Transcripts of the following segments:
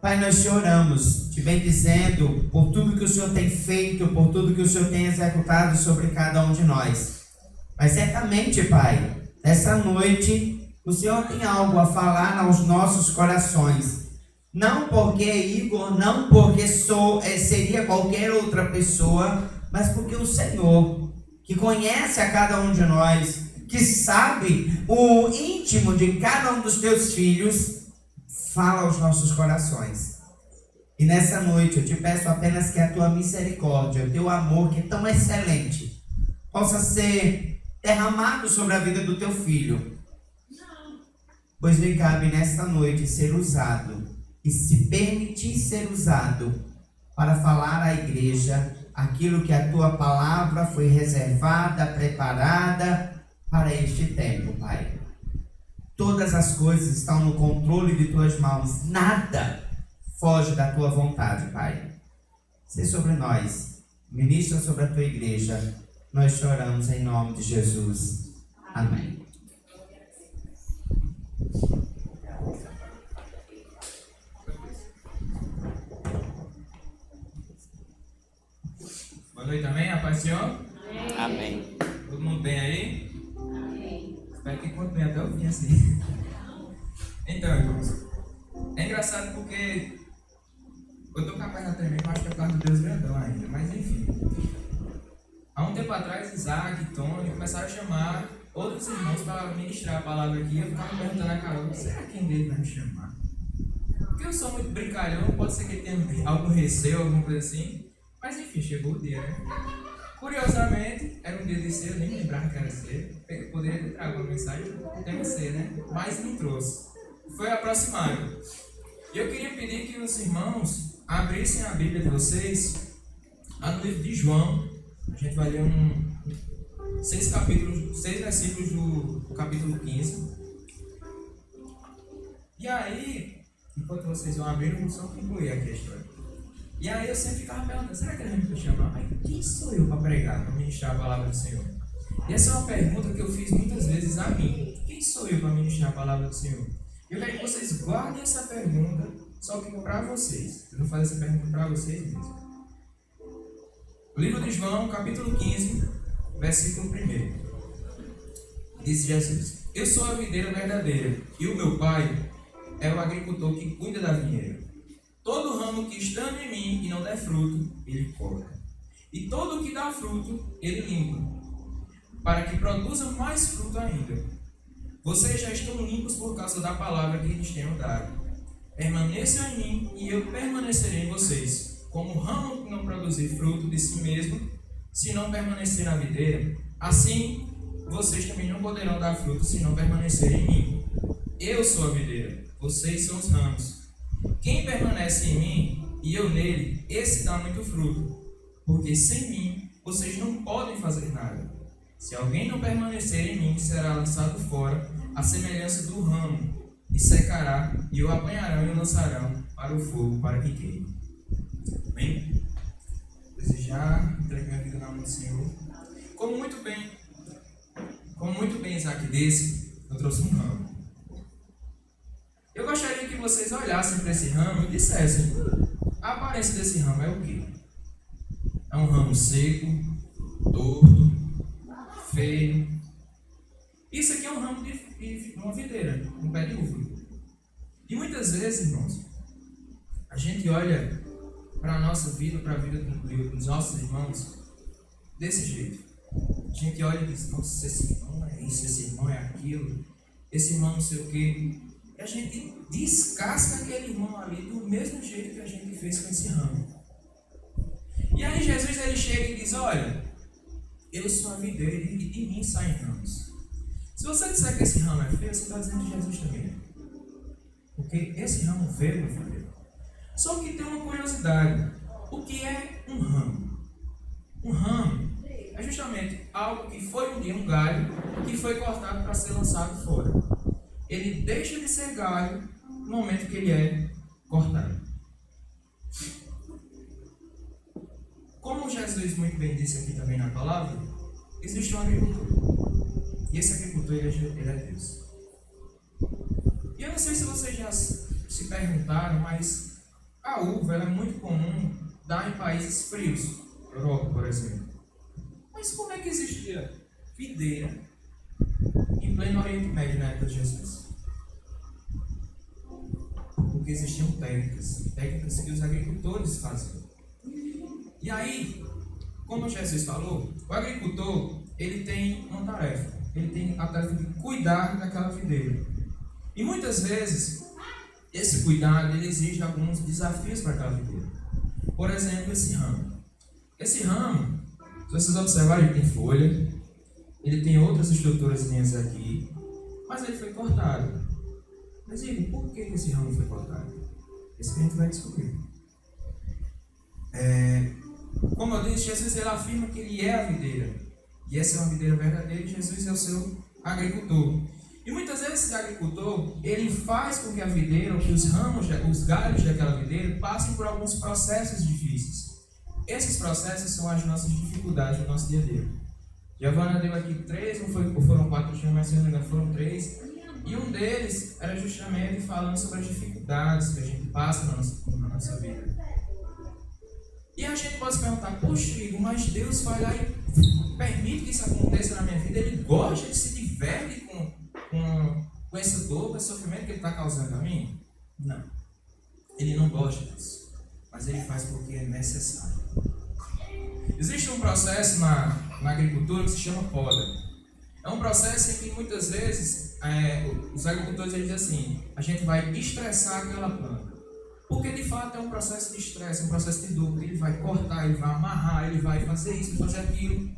Pai, nós te oramos, te bendizendo por tudo que o Senhor tem feito, por tudo que o Senhor tem executado sobre cada um de nós. Mas certamente, Pai, essa noite o Senhor tem algo a falar aos nossos corações. Não porque Igor, não porque seria qualquer outra pessoa, mas porque o Senhor, que conhece a cada um de nós, que sabe o íntimo de cada um dos teus filhos, fala aos nossos corações. E nessa noite eu te peço apenas que a tua misericórdia, o teu amor, que é tão excelente, possa ser derramado sobre a vida do teu filho. Pois lhe cabe nesta noite ser usado e se permitir ser usado para falar à igreja aquilo que a tua palavra foi reservada, preparada para este tempo, Pai. Todas as coisas estão no controle de tuas mãos. Nada foge da tua vontade, Pai. Sê sobre nós. Ministra sobre a tua igreja. Nós choramos em nome de Jesus. Amém. Boa noite também, a paz do Senhor? Amém. Todo mundo bem aí? Espero que continue até o fim assim. Então, irmãos, é engraçado porque eu tô capaz de tremer, mas acho que é por causa do Deus grandão ainda, mas enfim. Há um tempo atrás, Isaac e Tony começaram a chamar outros irmãos para ministrar a palavra aqui. Eu ficava perguntando a Carol, será que quem dele vai me chamar? Porque eu sou muito brincalhão, pode ser que ele tenha algum receio, alguma coisa assim. Mas enfim, chegou o dia, né? Curiosamente, era um dia de cedo, eu nem lembrava que era cedo. Eu poderia ter trago uma mensagem, o tema ser, né? Mas me trouxe. Foi aproximado. E eu queria pedir que os irmãos abrissem a Bíblia de vocês no livro de João. A gente vai ler 6 versículos do capítulo 15. E aí, enquanto vocês vão abrir, eu vou só concluir aqui a história. E aí eu sempre ficava perguntando, será que ele vai me chamar? Mas quem sou eu para pregar, para ministrar a palavra do Senhor? E essa é uma pergunta que eu fiz muitas vezes a mim. Quem sou eu para ministrar a palavra do Senhor? Eu quero que vocês guardem essa pergunta, só que para vocês. Eu vou fazer essa pergunta para vocês mesmos. O livro de João, capítulo 15, versículo 1. Diz Jesus: Eu sou a videira verdadeira, e o meu Pai é o agricultor que cuida da vinheira. Todo ramo que estando em mim e não der fruto, ele corta. E todo o que dá fruto, ele limpa, para que produza mais fruto ainda. Vocês já estão limpos por causa da palavra que lhes tenho dado. Permaneçam em mim e eu permanecerei em vocês. Como o ramo que não produzir fruto de si mesmo, se não permanecer na videira, assim vocês também não poderão dar fruto se não permanecerem em mim. Eu sou a videira, vocês são os ramos. Quem permanece em mim e eu nele, esse dá muito fruto, porque sem mim vocês não podem fazer nada. Se alguém não permanecer em mim, será lançado fora, à semelhança do ramo, e secará, e o apanharão e o lançarão para o fogo, para que queime. Amém? Desejar entregar a vida na mão do Senhor. Como muito bem Isaac disse, eu trouxe um ramo. Eu gostaria que vocês olhassem para esse ramo e dissessem: a aparência desse ramo é o quê? É um ramo seco, torto, feio. Isso aqui é um ramo de uma videira, um pé de uva. E muitas vezes, irmãos, a gente olha para a nossa vida, para a vida dos nossos irmãos, desse jeito. A gente olha e diz: nossa, esse irmão é isso, esse irmão é aquilo, esse irmão não sei o quê. A gente descasca aquele irmão ali do mesmo jeito que a gente fez com esse ramo. E aí Jesus ele chega e diz: olha, eu sou a videira e de mim saem ramos. Se você disser que esse ramo é feio, você está dizendo que Jesus também é. Porque esse ramo veio, meu filho. Só que tem uma curiosidade. O que é um ramo? Um ramo é justamente algo que foi um dia um galho que foi cortado para ser lançado fora. Ele deixa de ser galho no momento que ele é cortado. Como Jesus muito bem disse aqui também na palavra, existe um agricultor. E esse agricultor, ele é Deus. E eu não sei se vocês já se perguntaram, mas A uva ela é muito comum dar em países frios, Europa, por exemplo. Mas como é que existia videira em pleno Oriente Médio na época de Jesus? Porque existiam técnicas que os agricultores faziam. E aí, como Jesus falou, o agricultor ele tem uma tarefa. Ele tem a tarefa de cuidar daquela videira. E muitas vezes, esse cuidado ele exige alguns desafios para aquela videira. Por exemplo, esse ramo. Esse ramo, se vocês observarem, ele tem folha, ele tem outras estruturas aqui, mas ele foi cortado. Mas Igor, por que esse ramo foi cortado? Isso que a gente vai descobrir. Como eu disse, Jesus ele afirma que ele é a videira. E essa é uma videira verdadeira e Jesus é o seu agricultor. E muitas vezes esse agricultor, ele faz com que a videira, que os ramos, os galhos daquela videira, passem por alguns processos difíceis. Esses processos são as nossas dificuldades no nosso dia a dia. Giovana deu aqui 3, ou foram 4, mas se não me engano foram 3. E um deles era justamente falando sobre as dificuldades que a gente passa na nossa vida. E a gente pode se perguntar, poxa, Igor, mas Deus vai lá e permite que isso aconteça na minha vida? Ele gosta, ele se diverte com essa dor, com esse sofrimento que ele está causando a mim? Não. Ele não gosta disso. Mas ele faz porque é necessário. Existe um processo na agricultura que se chama poda. É um processo em que muitas vezes os agricultores dizem assim, a gente vai estressar aquela planta. Porque de fato é um processo de estresse, um processo de dor. Ele vai cortar, ele vai amarrar, ele vai fazer isso, fazer aquilo.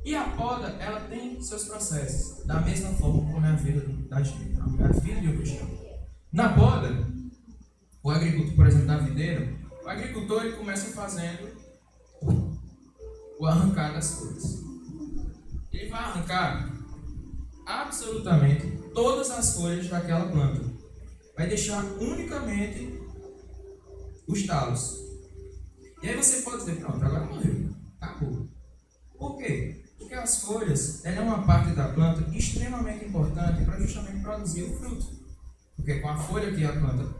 E a poda, ela tem seus processos, da mesma forma como é a vida da gente, a vida de um cristão. Na poda, o agricultor, por exemplo, da videira, o agricultor ele começa fazendo o arrancar das folhas. Ele vai arrancar absolutamente todas as folhas daquela planta. Vai deixar unicamente os talos. E aí você pode dizer, pronto, agora morreu, acabou. Por quê? Porque as folhas, ela é uma parte da planta extremamente importante para justamente produzir o fruto. Porque com a folha que a planta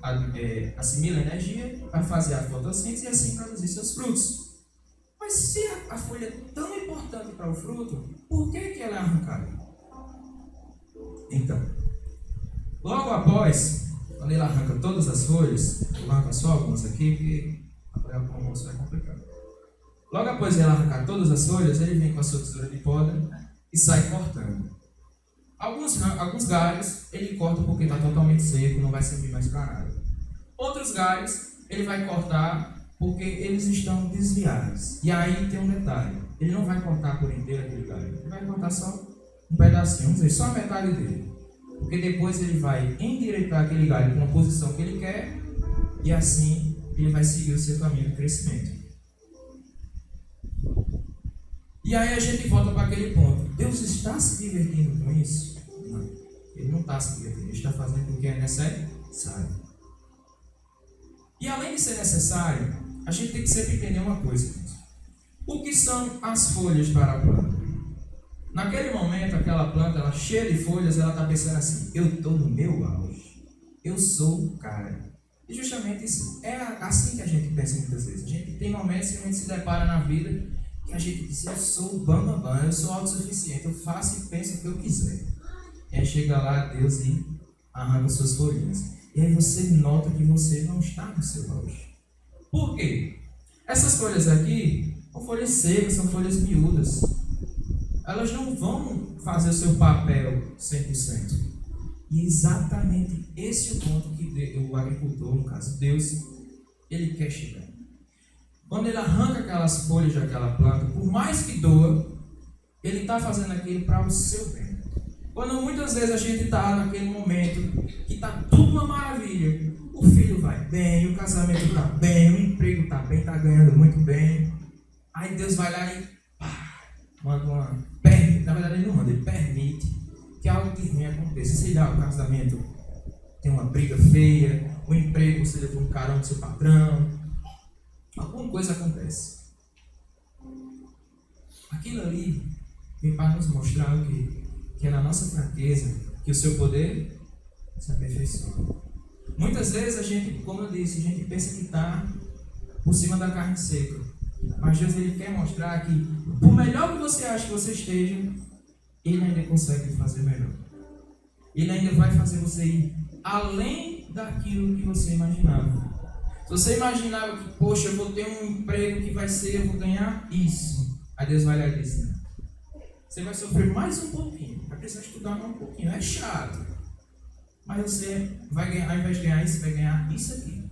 assimila energia, vai fazer a fotossíntese e assim produzir seus frutos. Mas se a folha é tão importante para o fruto, por que ela é arrancada? Então, logo após, quando ele arranca todas as folhas, eu vou arrancar só algumas aqui, porque apoiar o almoço é complicado. Logo após ele arrancar todas as folhas, ele vem com a sua tesoura de poda e sai cortando. Alguns galhos ele corta porque está totalmente seco, não vai servir mais para nada. Outros galhos ele vai cortar porque eles estão desviados. E aí tem um detalhe, ele não vai cortar por inteiro aquele galho, ele vai cortar só um pedacinho, vamos dizer, só a metade dele. Porque depois ele vai endireitar aquele galho com a posição que ele quer e assim ele vai seguir o seu caminho de crescimento. E aí a gente volta para aquele ponto. Deus está se divertindo com isso? Não. Ele não está se divertindo. Ele está fazendo o que é necessário. E além de ser necessário, a gente tem que sempre entender uma coisa. O que são as folhas para a planta? Naquele momento, aquela planta, ela cheia de folhas, ela está pensando assim, eu estou no meu auge. Eu sou o cara. E justamente isso, é assim que a gente pensa muitas vezes. A gente tem momentos que a gente se depara na vida que a gente diz, eu sou o bambambam, eu sou autossuficiente, eu faço e penso o que eu quiser. E aí chega lá Deus e arranca suas folhinhas. E aí você nota que você não está no seu auge. Por quê? Essas folhas aqui são folhas secas, são folhas miúdas. Elas não vão fazer o seu papel 100%. E é exatamente esse é o ponto que o agricultor, no caso Deus, ele quer chegar. Quando ele arranca aquelas folhas daquela planta, por mais que doa, ele está fazendo aquilo para o seu bem. Quando muitas vezes a gente está naquele momento que está tudo uma maravilha, o filho vai bem, o casamento está bem, o emprego está bem, está ganhando muito bem. Aí Deus vai lá e manda na verdade ele não manda, ele permite que algo de ruim aconteça. Sei lá, o casamento tem uma briga feia, o emprego você levou um carão do seu patrão, alguma coisa acontece. Aquilo ali vem para nos mostrar o que é na nossa fraqueza que o seu poder se aperfeiçoa. Muitas vezes a gente, como eu disse, a gente pensa que está por cima da carne seca. Mas Deus ele quer mostrar que, por melhor que você acha que você esteja, Ele ainda consegue fazer melhor. Ele ainda vai fazer você ir além daquilo que você imaginava. Se você imaginava que, poxa, eu vou ter um emprego que vai ser, eu vou ganhar isso. Aí Deus vai lá e diz, não. Você vai sofrer mais um pouquinho, vai precisar estudar mais um pouquinho, é chato. Mas você vai ganhar, ao invés de ganhar isso, você vai ganhar isso aqui.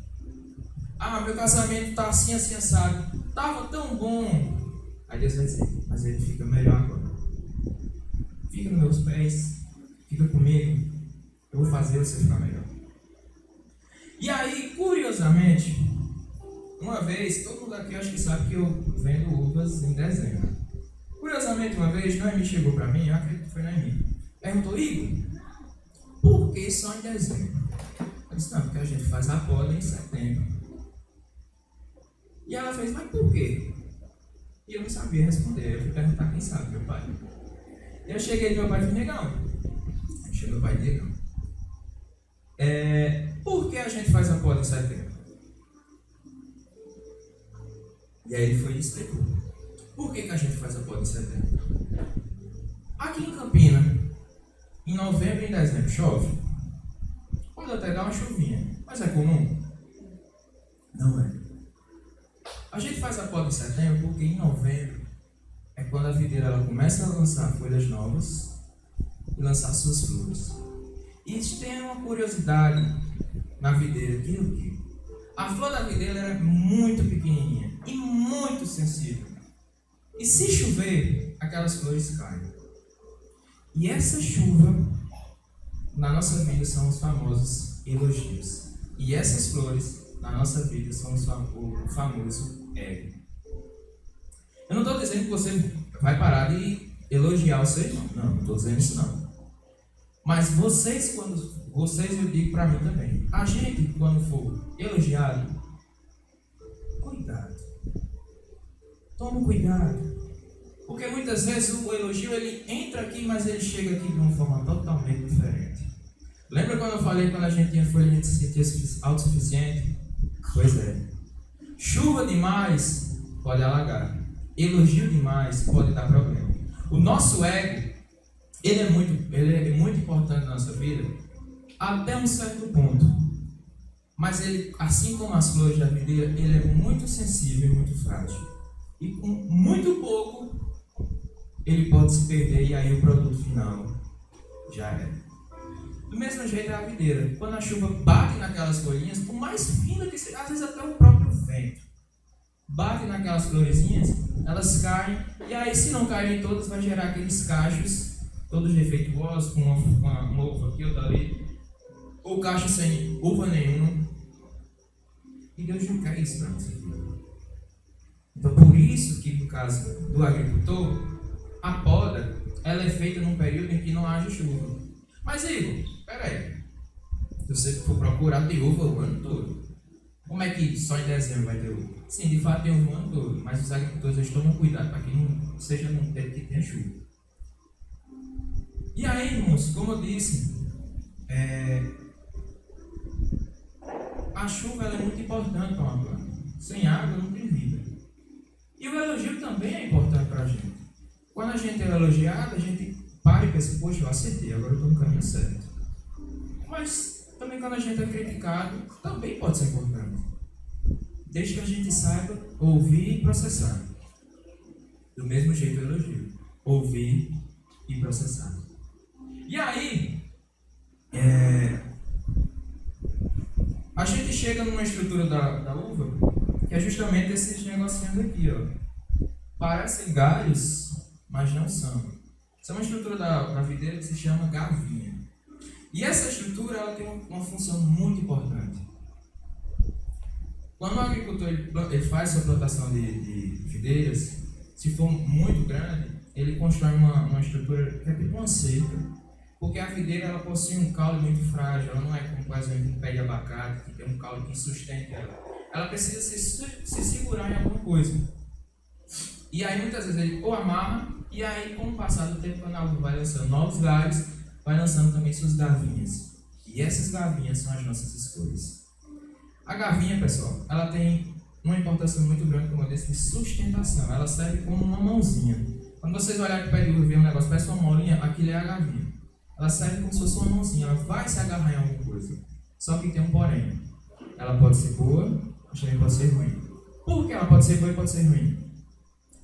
Ah, meu casamento está assim, assim, assado. Estava tão bom. Aí Deus vai dizer, mas ele fica melhor agora. Fica nos meus pés, fica comigo, eu vou fazer você ficar melhor. E aí, curiosamente, uma vez, todo mundo aqui acho que sabe que eu vendo uvas em dezembro. Curiosamente, uma vez, Noemi chegou para mim, eu acredito que foi Noemi, perguntou, Igor, por que só em dezembro? Eu disse, não, porque a gente faz a poda em setembro. E ela fez, mas por quê? E eu não sabia responder, eu fui perguntar quem sabe, meu pai. E eu cheguei no meu pai e falei, negão. Eu cheguei no meu pai e negão. Por que a gente faz a poda em setembro? E aí ele foi e explicou. Por que a gente faz a poda em setembro? Aqui em Campina, em novembro e em dezembro chove. Pode até dar uma chuvinha, mas é comum? Não é. A gente faz a poda em setembro porque em novembro é quando a videira ela começa a lançar folhas novas e lançar suas flores. E tem uma curiosidade na videira, que é o quê? A flor da videira era muito pequenininha e muito sensível. E se chover, aquelas flores caem. E essa chuva, na nossa vida, são os famosos elogios. E essas flores, na nossa vida, são o famoso ego. Eu não estou dizendo que você vai parar de elogiar o seu irmão. Não estou dizendo isso não. Mas vocês, eu digo para mim também. A gente, quando for elogiado, cuidado. Toma cuidado. Porque muitas vezes o elogio, ele entra aqui, mas ele chega aqui de uma forma totalmente diferente. Lembra quando eu falei quando a gente tinha folha, a gente se sentia autossuficiente? Pois é. Chuva demais pode alagar. Elogio demais pode dar problema. O nosso ego, ele é muito importante na nossa vida, até um certo ponto. Mas ele, assim como as flores da videira, ele é muito sensível e muito frágil. E com muito pouco, ele pode se perder e aí o produto final já é. Do mesmo jeito é a videira. Quando a chuva bate naquelas folhinhas, por mais fina que seja, às vezes até o próprio vento, bate naquelas florezinhas, elas caem, e aí se não caírem todas, vai gerar aqueles cachos, todos defeituosos, com uma uva aqui, outra ali, ou cacho sem uva nenhuma. E Deus não quer isso para nossa vida. Então, por isso que no caso do agricultor, a poda, ela é feita num período em que não haja chuva. Mas Igor, peraí, se você for procurar, tem uva o ano todo. Como é que só em dezembro vai ter uva? Sim, de fato tem uva o ano todo, mas os agricultores eles tomam cuidado para que não seja num tempo que tenha chuva. E aí, irmãos, como eu disse, a chuva ela é muito importante para uma planta. Sem água não tem vida. E o elogio também é importante para a gente. Quando a gente é elogiado, a gente para e pensa, poxa, eu acertei, agora eu estou no caminho certo. Mas também quando a gente é criticado, também pode ser importante. Desde que a gente saiba ouvir e processar. Do mesmo jeito o elogio. Ouvir e processar. E aí, a gente chega numa estrutura da uva, que é justamente esses negocinhos aqui, ó. Parecem galhos, mas não são. Essa é uma estrutura da videira que se chama gavinha. E essa estrutura ela tem uma função muito importante. Quando o agricultor ele faz sua plantação de videiras, se for muito grande, ele constrói uma estrutura que é tipo uma cerca. Porque a videira ela possui um caule muito frágil, ela não é como, por exemplo, um pé de abacate, que tem um caule que sustenta ela. Ela precisa se segurar em alguma coisa. E aí muitas vezes ele ou amarra, e aí com o passar do tempo, quando a uva vai lançando novos galhos, vai lançando também suas gavinhas. E essas gavinhas são as nossas escolhas. A gavinha, pessoal, ela tem uma importância muito grande, como eu disse, de sustentação. Ela serve como uma mãozinha. Quando vocês olharem para o pé de uva e ver um negócio, parece uma molinha, aquilo é a gavinha. Ela serve como se fosse uma mãozinha, ela vai se agarrar em alguma coisa. Só que tem um porém. Ela pode ser boa, mas também pode ser ruim. Por que ela pode ser boa e pode ser ruim?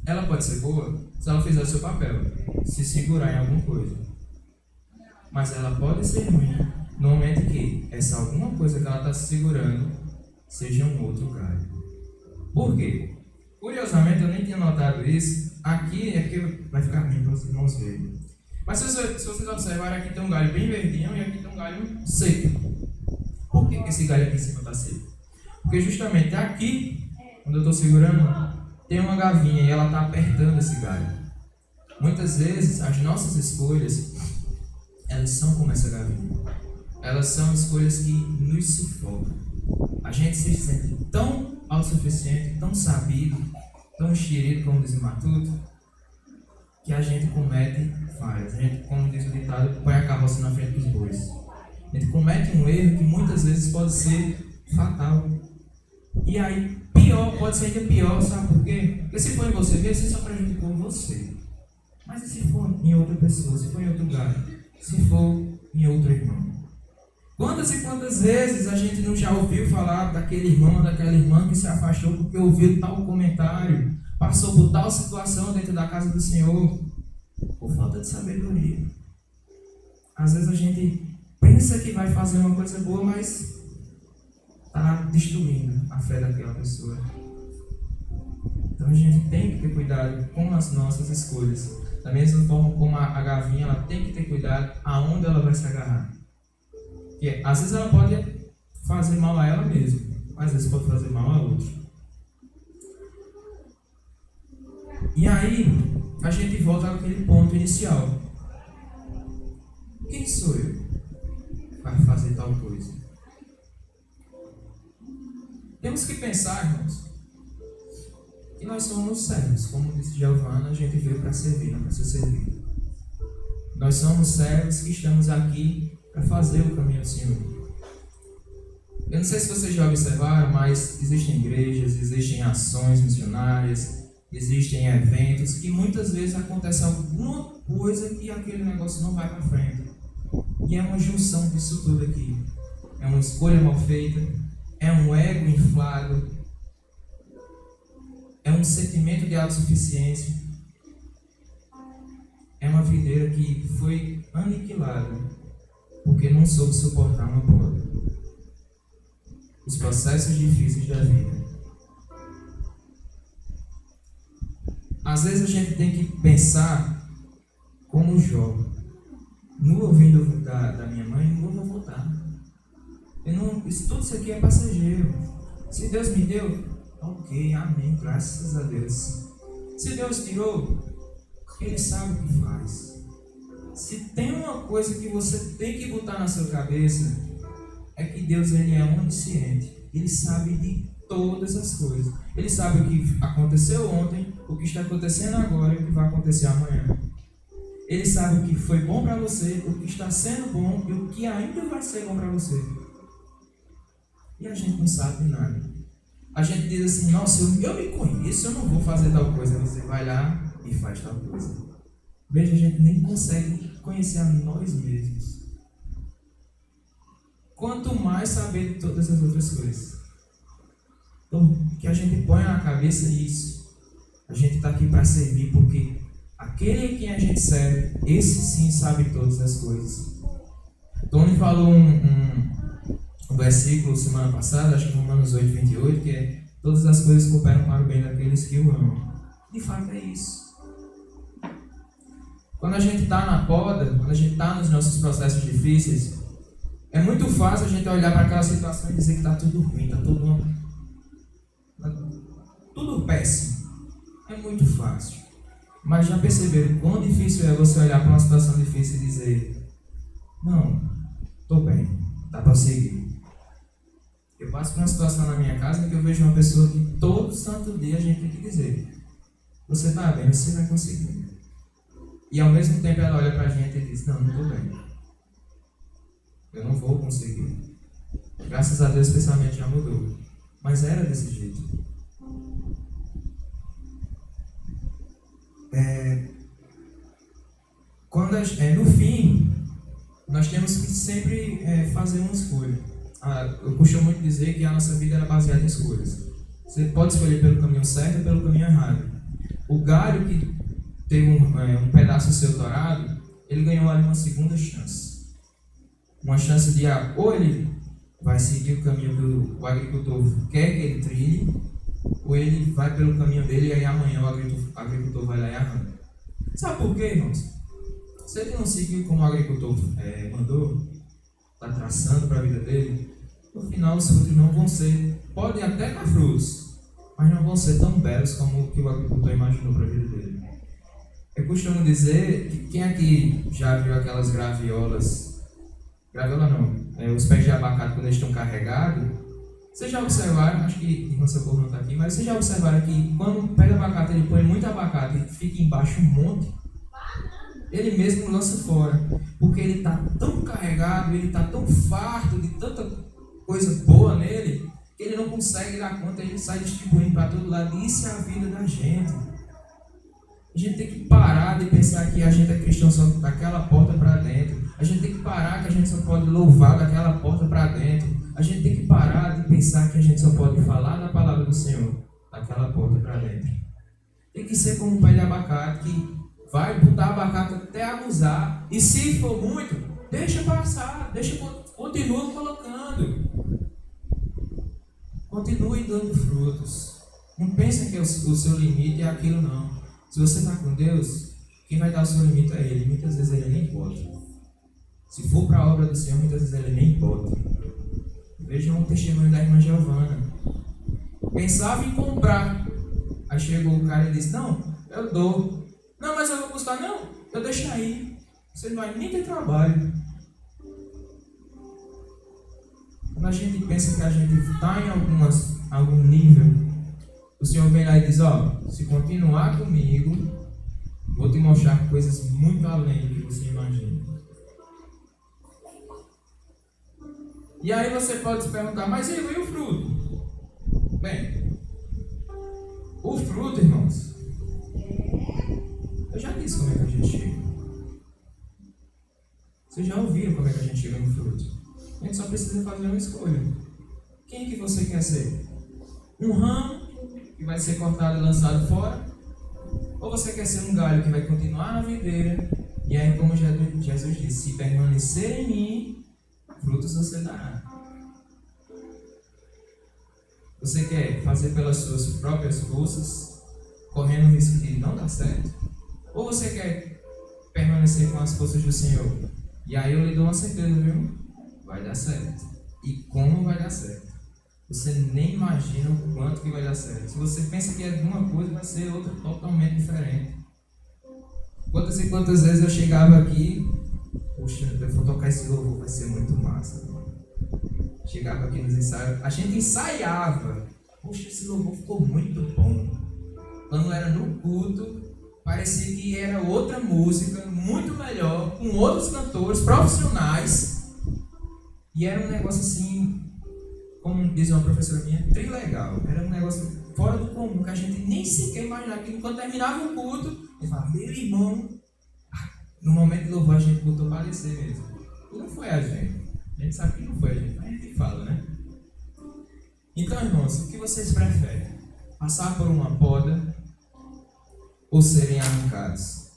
Ela pode ser boa se ela fizer o seu papel, se segurar em alguma coisa. Mas ela pode ser ruim no momento que essa alguma coisa que ela está se segurando seja um outro galho. Por quê? Curiosamente, eu nem tinha notado isso. Aqui é porque vai ficar ruim para os irmãos verem. Mas se vocês observarem, aqui tem um galho bem verdinho e aqui tem um galho seco. Por que esse galho aqui em cima está seco? Porque justamente aqui, quando eu estou segurando, tem uma gavinha e ela está apertando esse galho. Muitas vezes, as nossas escolhas, elas são como essa gavinha. Elas são escolhas que nos sufocam. A gente se sente tão autossuficiente, tão sabido, tão enxerido, como diz o Matuto, que a gente comete falhas. A gente, como diz o ditado, põe a carroça na frente dos bois. A gente comete um erro que muitas vezes pode ser fatal. E aí, pior, pode ser ainda pior, sabe por quê? Porque se for em você mesmo, você só prejudicou você. Mas e se for em outra pessoa, se for em outro lugar, se for em outro irmão? Quantas e quantas vezes a gente não já ouviu falar daquele irmão ou daquela irmã que se afastou porque ouviu tal comentário, passou por tal situação dentro da casa do Senhor, por falta de sabedoria. Às vezes a gente pensa que vai fazer uma coisa boa, mas está destruindo a fé daquela pessoa. Então a gente tem que ter cuidado com as nossas escolhas. Da mesma forma como a gavinha, ela tem que ter cuidado aonde ela vai se agarrar. Porque às vezes ela pode fazer mal a ela mesma, mas às vezes pode fazer mal a outro. E aí, a gente volta àquele ponto inicial. Quem sou eu para fazer tal coisa? Temos que pensar, irmãos, que nós somos servos. Como disse Giovanna, a gente veio para servir, não para ser servido. Nós somos servos que estamos aqui para fazer o caminho do Senhor. Eu não sei se vocês já observaram, mas existem igrejas, existem ações missionárias, existem eventos que muitas vezes acontece alguma coisa que aquele negócio não vai para frente. E é uma junção disso tudo aqui. É uma escolha mal feita, é um ego inflado, é um sentimento de autossuficiência, é uma videira que foi aniquilada porque não soube suportar uma poda. Os processos difíceis da vida. Às vezes a gente tem que pensar como Jó. No ouvido da minha mãe, não vou voltar. Tudo isso aqui é passageiro. Se Deus me deu, ok, amém, graças a Deus. Se Deus tirou, Ele sabe o que faz. Se tem uma coisa que você tem que botar na sua cabeça, é que Deus, Ele é onisciente. Ele sabe de todas as coisas. Ele sabe o que aconteceu ontem, o que está acontecendo agora e o que vai acontecer amanhã. Ele sabe o que foi bom para você, o que está sendo bom e o que ainda vai ser bom para você. E a gente não sabe de nada. A gente diz assim, nossa, eu me conheço, eu não vou fazer tal coisa. Você vai lá e faz tal coisa. Veja, a gente nem consegue conhecer a nós mesmos. Quanto mais saber de todas as outras coisas. Então, que a gente ponha na cabeça isso. A gente está aqui para servir, porque aquele a quem a gente serve, esse sim sabe todas as coisas. Tony falou um versículo semana passada, acho que Romanos 8, 28, que é: todas as coisas cooperam para o bem daqueles que o amam. De fato é isso. Quando a gente está na poda, quando a gente está nos nossos processos difíceis, é muito fácil a gente olhar para aquela situação e dizer que está tudo ruim, está tudo péssimo. É muito fácil. Mas já perceberam quão difícil é você olhar para uma situação difícil e dizer: não, estou bem, dá para seguir. Eu passo por uma situação na minha casa em que eu vejo uma pessoa que todo santo dia a gente tem que dizer: você está bem, você vai conseguir. E ao mesmo tempo ela olha para a gente e diz: não estou bem. Eu não vou conseguir. Graças a Deus, esse pensamento já mudou. Mas era desse jeito. No fim, nós temos que sempre fazer uma escolha. Eu costumo muito dizer que a nossa vida era baseada em escolhas. Você pode escolher pelo caminho certo ou pelo caminho errado. O galho que teve um pedaço seu dourado, ele ganhou ali uma segunda chance. Uma chance de, ou ele vai seguir o caminho que o agricultor quer que ele trilhe, ou ele vai pelo caminho dele e aí amanhã o agricultor vai lá e arranca. Sabe por quê, irmãos? Se ele não seguir como o agricultor mandou, está traçando para a vida dele, no final os frutos não vão ser, podem até dar frutos, mas não vão ser tão belos como o que o agricultor imaginou para a vida dele. Eu costumo dizer que quem aqui já viu aquelas graviola não, os pés de abacate quando eles estão carregados, vocês já observaram, acho que o Socorro não está aqui, mas vocês já observaram que quando o pé de abacate ele põe muito abacate e fica embaixo um monte, ele mesmo lança fora, porque ele está tão carregado, ele está tão farto de tanta coisa boa nele, que ele não consegue dar conta, ele sai distribuindo para todo lado. Isso é a vida da gente. A gente tem que parar de pensar que a gente é cristão só daquela porta para dentro. A gente tem que parar que a gente só pode louvar daquela porta para dentro. A gente tem que parar de pensar que a gente só pode falar da palavra do Senhor daquela porta para dentro. Tem que ser como um pé de abacate que vai botar abacate até abusar. E se for muito, deixa passar, continua colocando. Continue dando frutos. Não pense que o seu limite é aquilo, não. Se você está com Deus, quem vai dar o seu limite é Ele. Muitas vezes Ele nem bota. Se for para a obra do Senhor, muitas vezes Ele nem bota. Veja um testemunho da irmã Giovana. Pensava em comprar. Aí chegou o cara e disse, não, eu dou. Não, mas eu vou buscar. Não, eu deixo aí. Você não vai nem ter trabalho. Quando a gente pensa que a gente está em algum nível, o Senhor vem lá e diz, se continuar comigo, vou te mostrar coisas muito além do que você imagina. E aí você pode se perguntar, mas e o fruto? Bem, o fruto, irmãos, eu já disse como é que a gente chega. Vocês já ouviram como é que a gente chega no fruto. A gente só precisa fazer uma escolha. Quem que você quer ser? Um ramo que vai ser cortado e lançado fora? Ou você quer ser um galho que vai continuar na videira? E aí, como Jesus disse, se permanecer em mim, frutos você dará. Você quer fazer pelas suas próprias forças, correndo o risco de não dar certo? Ou você quer permanecer com as forças do Senhor? E aí eu lhe dou uma certeza, viu? Vai dar certo. E como vai dar certo? Você nem imagina o quanto que vai dar certo. Se você pensa que é uma coisa, vai ser outra totalmente diferente. Quantas e quantas vezes eu chegava aqui, poxa, eu vou tocar esse louvor, vai ser muito massa. Chegava aqui nos ensaios, a gente ensaiava. Poxa, esse louvor ficou muito bom. Quando era no culto, parecia que era outra música, muito melhor, com outros cantores profissionais. E era um negócio assim, como diz uma professora minha, trilegal. Era um negócio fora do comum, que a gente nem sequer imaginava. Que quando terminava o culto, ele falava, meu irmão, no momento de louvor a gente botou para descer mesmo. E não foi a gente. A gente sabe que não foi a gente, mas a gente fala, né? Então, irmãos, o que vocês preferem? Passar por uma poda ou serem arrancados?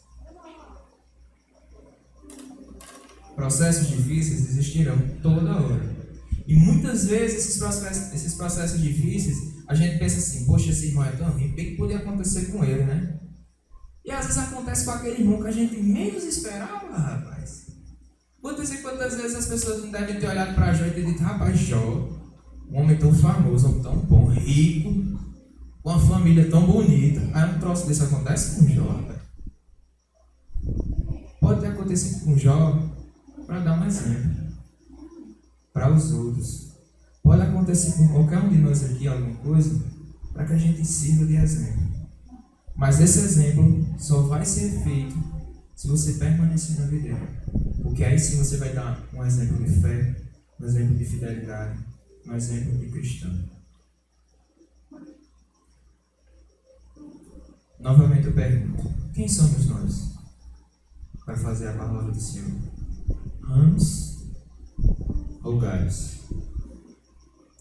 Processos difíceis existirão toda hora. E muitas vezes esses processos difíceis, a gente pensa assim, poxa, esse irmão é tão rico, o que podia acontecer com ele, né? E às vezes acontece com aquele irmão que a gente menos esperava, rapaz. Quantas e quantas vezes as pessoas não devem ter olhado para Jó e ter dito, rapaz, Jó, um homem tão famoso, um homem tão bom, rico, com uma família tão bonita. Aí um troço desse acontece com Jó, rapaz. Pode ter acontecido com Jó, para dar um exemplo para os outros. Pode acontecer com qualquer um de nós aqui alguma coisa para que a gente sirva de exemplo. Mas esse exemplo só vai ser feito se você permanecer na videira. Porque aí sim você vai dar um exemplo de fé, um exemplo de fidelidade, um exemplo de cristão. Novamente eu pergunto, quem somos nós para fazer a palavra do Senhor? Ramos ou galhos?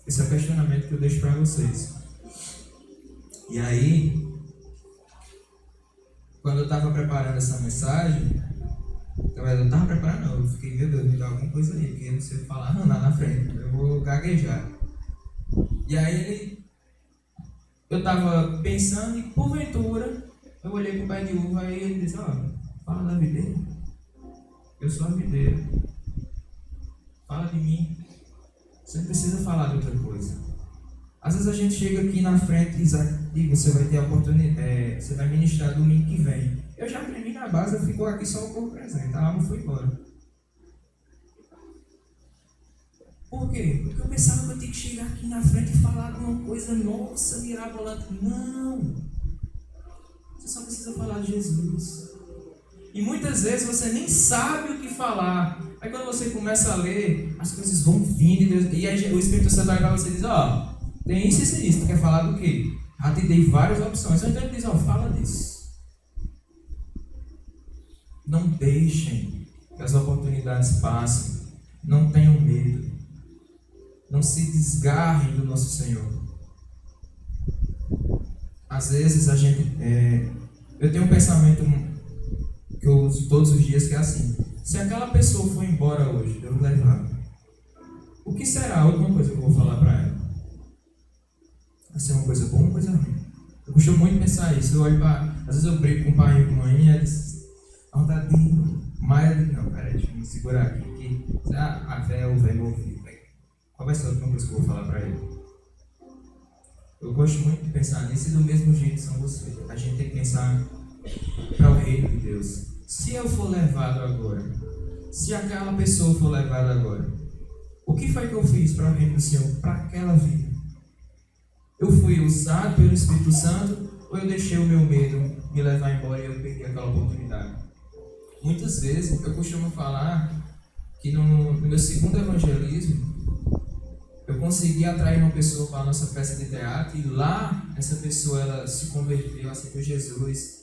Esse é o questionamento que eu deixo para vocês. E aí, quando eu estava preparando essa mensagem, eu estava preparando, não, eu fiquei, meu Deus, me dá alguma coisa aí, porque eu não sei falar não, lá na frente, eu vou gaguejar. E aí, eu estava pensando e, porventura, eu olhei para o pé de uva e ele disse, fala da videira. Eu sou a videira. Fala de mim. Você não precisa falar de outra coisa. Às vezes a gente chega aqui na frente e você vai ter a oportunidade, você vai ministrar domingo que vem. Eu já aprendi na base, eu fico aqui só o corpo presente, a alma foi embora. Por quê? Porque eu pensava que eu tinha que chegar aqui na frente e falar de uma coisa, nossa, mirabolante. Não! Você só precisa falar de Jesus. E muitas vezes você nem sabe o que falar. Aí quando você começa a ler, as coisas vão vindo e aí o Espírito Santo vai para você e diz, tem isso e isso e isso. Tu quer falar do quê? Já te dei várias opções. Então ele diz, fala disso. Não deixem que as oportunidades passem. Não tenham medo. Não se desgarrem do nosso Senhor. Às vezes a gente... eu tenho um pensamento que eu uso todos os dias que é assim. Se aquela pessoa for embora hoje, eu vou levar. O que será a última coisa que eu vou falar para ela? Vai ser uma coisa boa ou uma coisa ruim? Eu costumo muito pensar isso. Eu olho para... Às vezes eu brigo com o pai e com a mãe e eles... vontade de... Mas eu digo, não, peraí, deixa eu me segurar aqui. Que a fé ou o velho ouvir. Qual vai ser a última coisa que eu vou falar para ele? Eu gosto muito de pensar nisso e do mesmo jeito são vocês. A gente tem que pensar para o reino de Deus. Se eu for levado agora, se aquela pessoa for levada agora, o que foi que eu fiz para o reino do Senhor, para aquela vida? Eu fui usado pelo Espírito Santo ou eu deixei o meu medo me levar embora e eu perdi aquela oportunidade? Muitas vezes eu costumo falar que no meu segundo evangelismo eu consegui atrair uma pessoa para a nossa peça de teatro e lá essa pessoa ela se converteu, aceitou Jesus.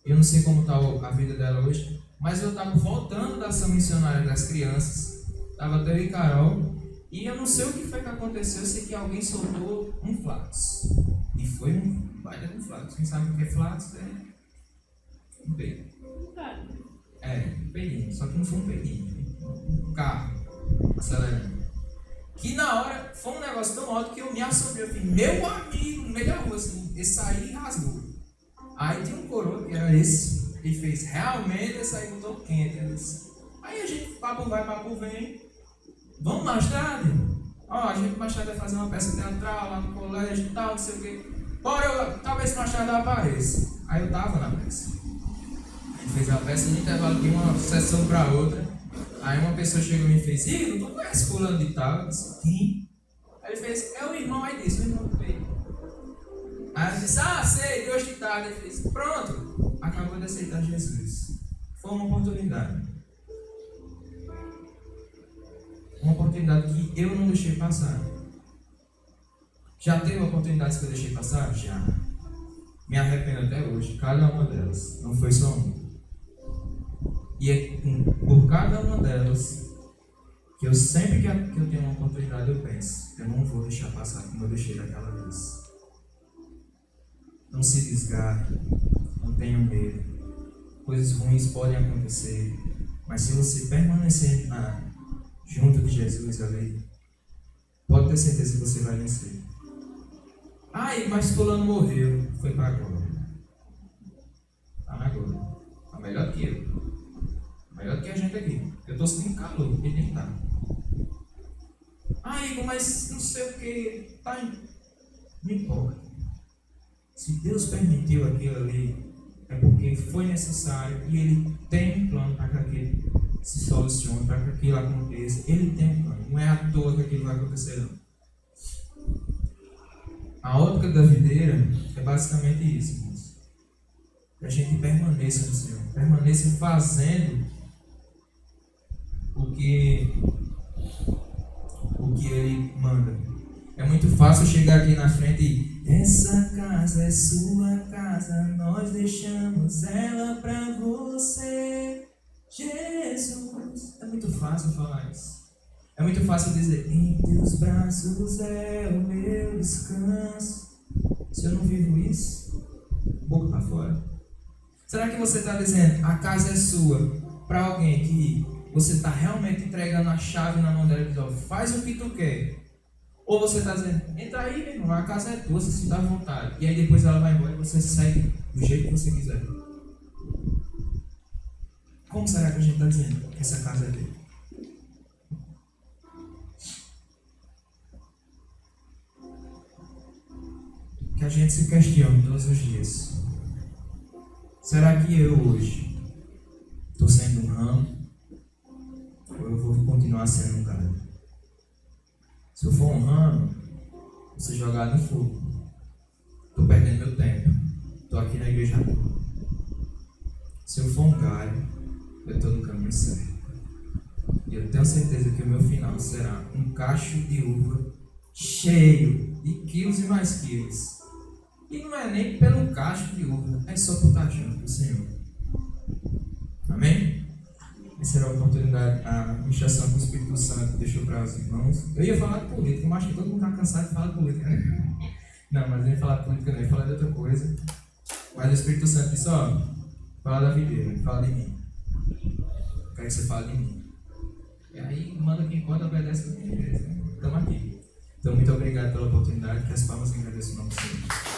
Eu não sei como está a vida dela hoje, mas eu estava voltando da ação missionária das crianças, estava até eu e Carol, e eu não sei o que foi que aconteceu, eu sei que alguém soltou um flatus. E foi um baita de um flatus. Quem sabe o que é flatus? É um peido. Um peidinho, só que não foi um peidinho, um carro acelerando. Que na hora foi um negócio tão alto que eu me assombrei. Eu falei, meu amigo, no meio da rua, assim, esse aí rasgou. Aí tinha um coroa, que era esse, ele fez, realmente esse aí botou quente. Aí a gente, papo vai, papo vem. Vamos mais tarde? A gente mais tarde vai fazer uma peça teatral lá no colégio e tal, não sei o quê. Bora, talvez mais tarde eu apareça. Aí eu tava na peça. A gente fez a peça no intervalo de uma sessão para outra. Aí uma pessoa chegou e me fez, tu conhece fulano de tal? Eu disse, quem? Aí ele fez, é o irmão, aí disse, o irmão do peito. Aí eu disse, sei, Deus te dá. Ele fez, pronto, acabou de aceitar Jesus. Foi uma oportunidade. Uma oportunidade que eu não deixei passar. Já teve oportunidades que eu deixei passar? Já. Me arrependo até hoje, cada uma delas. Não foi só uma. E é por cada uma delas que eu sempre que eu tenho uma oportunidade eu penso, eu não vou deixar passar como eu deixei daquela vez. Não se desgarre, não tenha medo. Coisas ruins podem acontecer, mas se você permanecer junto de Jesus ali, pode ter certeza que você vai vencer. Mas fulano morreu, foi para agora. Está na glória. Está melhor que eu. Melhor do que a gente aqui. Eu estou sentindo calor, ele nem está. Igor, mas não sei o que. Não importa. Se Deus permitiu aquilo ali, é porque foi necessário e Ele tem um plano para que aquilo se solucione, para que aquilo aconteça. Ele tem um plano. Não é à toa que aquilo vai acontecer, não. A ótica da videira é basicamente isso, irmãos. Que a gente permaneça no Senhor. Permaneça fazendo o que Ele manda. É muito fácil chegar aqui na frente e essa casa é sua casa, nós deixamos ela pra você, Jesus. É muito fácil falar isso. É muito fácil dizer, em teus braços é o meu descanso. Se eu não vivo isso, boca para fora. Será que você está dizendo, a casa é sua, para alguém que você está realmente entregando a chave na mão dela e dizendo, faz o que tu quer? Ou você está dizendo, entra aí, meu irmão, a casa é tua, você se dá vontade. E aí depois ela vai embora e você segue do jeito que você quiser. Como será que a gente está dizendo que essa casa é dele? Que a gente se questione todos os dias. Será que eu hoje estou sendo um ramo? Ou eu vou continuar sendo um galho? Se eu for um ramo, vou ser jogado no fogo. Estou perdendo meu tempo. Estou aqui na igreja. Se eu for um galho, eu estou no caminho certo. E eu tenho certeza que o meu final será um cacho de uva cheio de quilos e mais quilos. E não é nem pelo cacho de uva, é só por estar junto com o Senhor. Amém? Essa era a oportunidade, a ministração que o Espírito Santo deixou para os irmãos. Eu ia falar de política, mas acho que todo mundo está cansado de falar de política, né? Não, mas eu ia falar de política, não, eu ia falar de outra coisa. Mas o Espírito Santo disse, ó, fala da videira, fala de mim. Eu quero que você fale de mim. E aí, manda quem pode, obedece quem beleza. Estamos aqui. Então, muito obrigado pela oportunidade, que as palmas agradeçam o nome do Senhor.